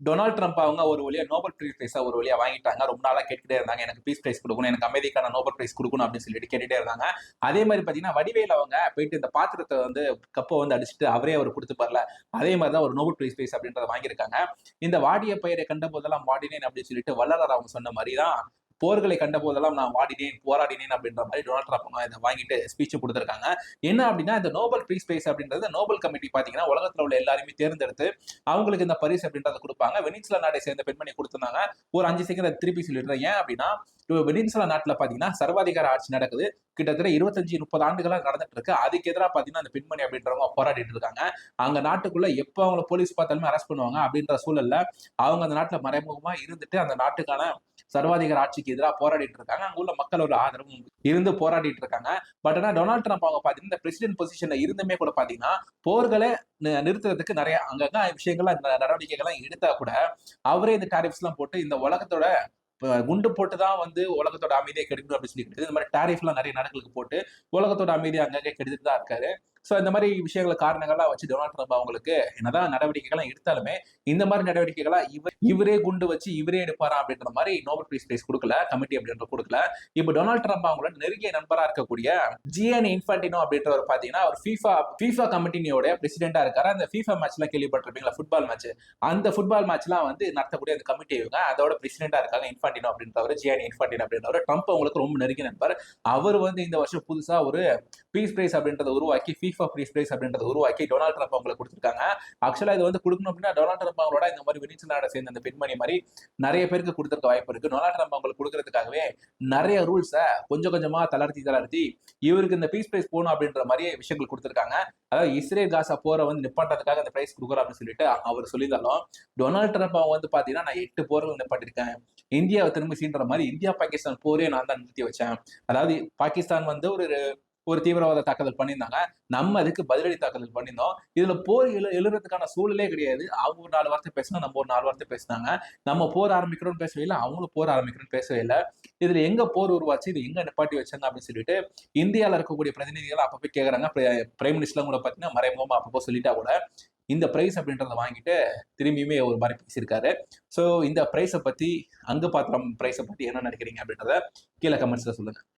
Donald Trump அவங்க ஒரு வழியா நோபல் பீஸ் பிரைஸ ஒரு வழியா வாங்கிட்டாங்க. ரொம்ப நாளா கேட்டுட்டே இருந்தாங்க. எனக்கு பீஸ் பிரைஸ் குடுக்கணும். எனக்கு அமைதிக்கான நோபல் பிரைஸ் குடுக்கணும் அப்படின்னு சொல்லிட்டு கேட்டுட்டே இருந்தாங்க. அதே மாரி பார்த்தீங்கன்னா, வடிவேலு அவங்க போயிட்டு இந்த பாத்திரத்த வந்து கப்ப வந்து அடிச்சுட்டு அவரே அவரு குடுத்துப்பார்ல. அதே மாரி தான் ஒரு நோபல் பீஸ் பிரைஸ் அப்படின்றத வாங்கியிருக்காங்க. இந்த வாடிய பயிரை கண்டபோதெல்லாம் வாடினேன் அப்படின்னு சொல்லிட்டு வள்ளலார் அவங்க சொன்ன மாரி தான் போர்களை கண்டபோதெல்லாம் நான் வாடினேன், போராடினேன் அப்படின்ற மாரி டொனால்ட் ட்ரம்ப் அவங்க இத வாங்கிட்டு ஸ்பீச் குடுத்திருக்காங்க. என்ன அப்படின்னா, இந்த நோபல் பீஸ் பிரைஸ் அப்படின்றது நோபல் கமிட்டி பார்த்தீங்கன்னா, உலகத்துல உள்ள எல்லாரையுமே தேர்ந்தெடுத்து அவங்களுக்கு இந்த பரிசு அப்படின்றத குடுப்பாங்க. வெனிசுலா நாட்டை சேர்ந்த பெண்மணி குடுத்திருந்தாங்க. ஒரு 5 செகண்ட் அத திருப்பி சொல்லிடுறேன். ஏன் அப்படின்னா, வெனிசுலா நாட்டுல பார்த்தீங்கன்னா, சர்வாதிகார ஆட்சி நடக்குது. கிட்டத்தட்ட 25, 30 ஆண்டுகளா நடந்துட்டு இருக்கு. அதுக்கு எதிரா பார்த்தீங்கன்னா, அந்த பெண்மணி அப்படின்றவங்க போராடிட்டு இருக்காங்க. அங்க நாட்டுக்குள்ள எப்ப அவங்கள போலீஸ் பார்த்தாலுமே அரெஸ்ட் பண்ணுவாங்க. அப்படின்ற சூழல்ல அவங்க அந்த நாட்டுல மறைமுகமா இருந்துட்டு அந்த நாட்டுக்கான சர்வாதிகார ஆட்சிக்கு எதிரா போராடிட்டு இருக்காங்க. அங்க உள்ள மக்களோட ஆதரவும் இருந்து போராடிட்டு இருக்காங்க. பட் ஆனா டொனால்ட் ட்ரம்ப் அவங்க பார்த்தீங்கன்னா, இந்த பிரசிடென்ட் பொசிஷன்ல இருந்துமே கூட பார்த்தீங்கன்னா, போர்கள நிறுத்துறதுக்கு நெறைய அங்கங்க விஷயங்கள்லாம் நடவடிக்கைகள்லாம் எடுத்தா கூட, அவரே இந்த டாரிஃப்ஸ்லாம் போட்டு இந்த உலகத்தோட குண்டு போட்டு தான் வந்து உலகத்தோட அமைதிய கெடுக்கணும் அப்படின்னு சொல்லி கிடையாது. இந்த மாரி டாரிஃப்லாம் நெறைய நாடுகளுக்கு போட்டு உலகத்தோட அமைதிய அங்கங்க கெடுத்துட்டு தான் இருக்காரு. சோ இந்த மாரி விஷயங்கள காரணங்களா வச்சு டொனால்ட் ட்ரம்ப் அவங்களுக்கு என்னதான் நடவடிக்கைகள்லாம் எடுத்தாலுமே, இந்த மாரி நடவடிக்கைகளா இவரே குண்டு வச்சு இவரே எடுப்பாரா அப்படின்ற மாரி நோபல் பீஸ் பிரைஸ் குடுக்கல. கமிட்டி அப்படின்ற குடுக்கல. இப்ப டொனால்ட் ட்ரம்ப் அவங்களோட நெருங்கிய நண்பரா இருக்கக்கூடிய ஜியானி இன்ஃபான்டினோ அப்படின்றவர் பார்த்தீங்கன்னா, அவர் FIFA கமிட்டியோட பிரசிடென்ட்டா இருக்காரு. அந்த FIFA மேட்ச்லாம் கேள்விப்பட்டிருப்பீங்களா? Football match. அந்த ஃபுட்பால் மேட்ச்லாம் வந்து நடத்தக்கூடிய அந்த கமிட்டி இவங்க. அதோட பிரசிடென்ட்டா இருக்காங்க இன்ஃபான்டினோ அப்படின்றவரு. ஜியானி இன்ஃபான்டினோ அப்படின்றவரு. ட்ரம்ப் அவங்களுக்கு ரொம்ப நெருங்கிய நண்பர். அவர் வந்து இந்த வருஷம் புதுசா ஒரு பீஸ் பிரைஸ் அப்படின்றத உருவாக்கி FIFA பீஸ் பிரைஸ் அப்படின்றத உருவாக்கி டொனால்ட் ட்ரம்ப் அவங்களுக்கு குடுத்திருக்காங்க. ஆக்சுவலா இது வந்து குடுக்கணும் அப்படின்னா டொனால்ட் ட்ரம்ப் அவங்களோட இந்த மாரி வெனிசுலாவை சேர்ந்த அந்த பெண்மணி மாரி நெறைய பேருக்கு குடுத்திருக்க வாய்ப்பு இருக்கு. டொனால்ட் ட்ரம்ப் அவங்களுக்கு குடுக்கறதுக்காகவே நெறைய ரூல்ஸ கொஞ்சம் கொஞ்சமா தளர்த்தி இவருக்கு இந்த பீஸ் பிரைஸ் போணும் அப்படின்ற மாரி விஷயங்கள் குடுத்திருக்காங்க. அதாவது இஸ்ரேல் காசா போர வந்து நிப்பாட்டுறதுக்காக அந்த பிரைஸ் குடுக்குறோம் அப்படின்னு சொல்லிட்டு அவர் சொல்லியிருந்தாலும், டொனால்ட் ட்ரம்ப் அவங்க வந்து பார்த்தீங்கன்னா, நான் 8 போர்கள் நிப்பாட்டியிருக்கேன். இந்தியாவ திரும்ப சீன்ற மாரி இந்தியா, பாகிஸ்தான் போரே நான் தான் நிறுத்தி வச்சேன். அதாவது பாகிஸ்தான் வந்து ஒரு ஒரு தீவிரவாத தாக்குதல் பண்ணியிருந்தாங்க. நம்ம அதுக்கு பதிலடி தாக்குதல் பண்ணியிருந்தோம். இதுல போர் எழுறதுக்கான சூழலே கிடையாது. அவங்க ஒரு 4 வார்த்தை பேசினா, நம்ம ஒரு 4 வார்த்தை பேசினாங்க. நம்ம போர் ஆரம்பிக்கிறோம்னு பேசவே இல்ல. அவங்களும் போர் ஆரம்பிக்கிறோம்னு பேசவே இல்ல. இதுல எங்க போர் உருவாச்சு? இது எங்க நிப்பாட்டி வச்சாங்க அப்படின்னு சொல்லிட்டு இந்தியால இருக்கக்கூடிய பிரதிநிதிகள் அப்பப்போ கேக்குறாங்க. பிரைம் மினிஸ்டர்லாம் கூட பார்த்தீங்கன்னா, மறைமுகமா அப்பப்போ சொல்லிட்டா கூட, இந்த பிரைஸ் அப்படின்றத வாங்கிட்டு திரும்பியுமே ஒரு மாரி பேசியிருக்காரு. ஸோ இந்த பிரைஸ பத்தி, அங்கு பாத்திரம் பிரைஸ பத்தி என்ன நினைக்கிறீங்க அப்படின்றத கீழ கமெண்ட்ஸ்ல சொல்லுங்க.